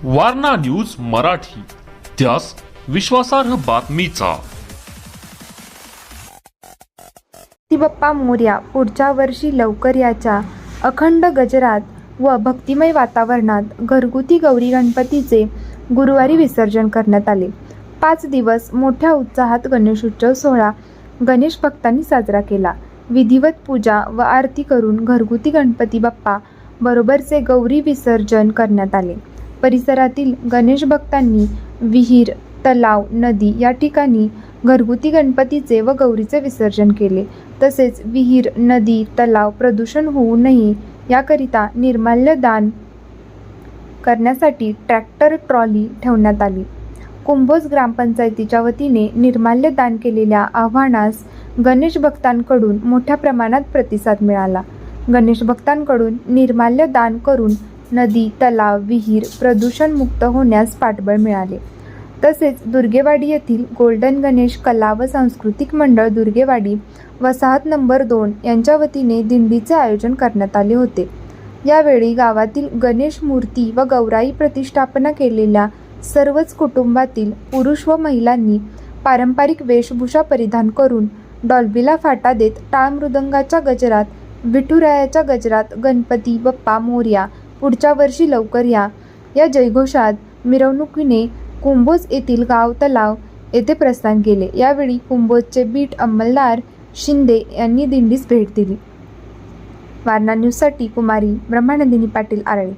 Warna news Marathi, त्यास विश्वासार्ह बातमीचा। गणपती बाप्पा मोरया पुढच्या वर्षी लवकर याच्या अखंड गजरात व भक्तिमय वातावरणात घरगुती गौरी गणपतीचे गुरुवारी विसर्जन करण्यात आले। 5 दिवस मोठ्या उत्साहात गणेशोत्सव सोहळा गणेश भक्तांनी साजरा केला। विधिवत पूजा व आरती करून घरगुती गणपती बाप्पा बरोबरचे गौरी विसर्जन करण्यात आले। परिसरातील गणेश भक्तांनी विहीर, तलाव, नदी या ठिकाणी घरगुती गणपतीचे व गौरीचे विसर्जन केले। तसेच विहीर, नदी, तलाव प्रदूषण होऊ नये याकरिता निर्माल्य दान करण्यासाठी ट्रॅक्टर ट्रॉली ठेवण्यात आली। कुंभोज ग्रामपंचायतीच्या वतीने निर्माल्य दान केलेल्या आव्हानास गणेश भक्तांकडून मोठ्या प्रमाणात प्रतिसाद मिळाला। गणेश भक्तांकडून निर्माल्य दान करून नदी, तलाव, विहीर प्रदूषण मुक्त होण्यास पाठबळ मिळाले। तसेच दुर्गेवाडी येथील गोल्डन गणेश कला व सांस्कृतिक मंडळ दुर्गेवाडी वसाहत नंबर 2 यांच्या वतीने दिंडीचे आयोजन करण्यात आले होते। यावेळी गावातील गणेश मूर्ती व गौराई प्रतिष्ठापना केलेल्या सर्वच कुटुंबातील पुरुष व महिलांनी पारंपरिक वेशभूषा परिधान करून डॉल्बीला फाटा देत टाळ मृदंगाच्या गजरात, विठुरायाच्या गजरात गणपती बाप्पा मोरया पुढच्या वर्षी लवकर या जयघोषात मिरवणुकीने कुंभोज येथील गाव तलाव येथे प्रस्थान केले। यावेळी कुंभोजचे बीट अंमलदार शिंदे यांनी दिंडीस भेट दिली। वारणा न्यूजसाठी कुमारी ब्रह्मानंदिनी पाटील आरळे।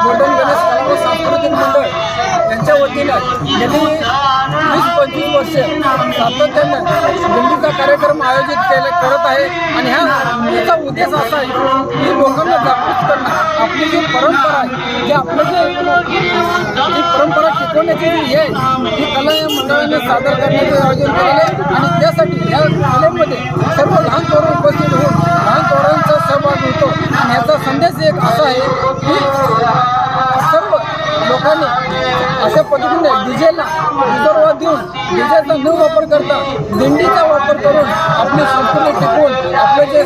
गोल्डन गणेश कला व सांस्कृतिक मंडळ यांच्या वतीनं गेली 20-25 वर्षे सातत्यानं दिंडीचा कार्यक्रम आयोजित करत आहे आणि ह्याचा उद्देश असा आहे की लोकांना जागृत करणं, आपली जी परंपरा आहे, जी आपलं जी परंपरा टिकवण्याची जी आहे ही कला या मंडळाने सादर करण्याचे आयोजन केलेले आहे आणि त्यासाठी ह्या कलेमध्ये सर्व लहान पोरं उपस्थित होऊन लहान पोरांचा सहभाग होतो आणि ह्याचा संदेश एक असा आहे की सर्व लोकांनी अशा पद्धतीने डीजेला रिझर्व देऊन डीजेचा न वापर करता दिंडीचा वापर करून आपली संस्कृती टिकवून आपले जे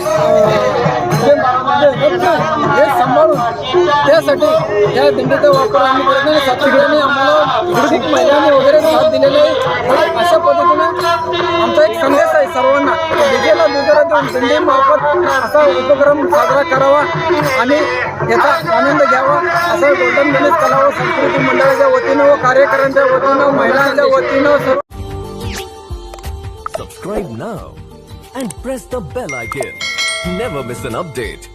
हे सांभाळून त्यासाठी या दिंडीचा वापर आम्ही करत नाही। सातत्याने आम्हाला विविध महिलांनी वगैरे साथ दिलेले आहे। अशा पद्धतीनं आमचा एक संदेश आहे सर्वांना डीजेला दुजरा देऊन दिंडीमार्फत असा उपक्रम साजरा करावा आणि याचा आनंद घ्यावा असं गोल्डन गणेश कला व सांस्कृतिक मंडळाच्या वतीनं व कार्यकर्त्यांच्या वतीनं महिलांच्या वतीनं सर्व Subscribe now and press the bell icon. Never miss an update.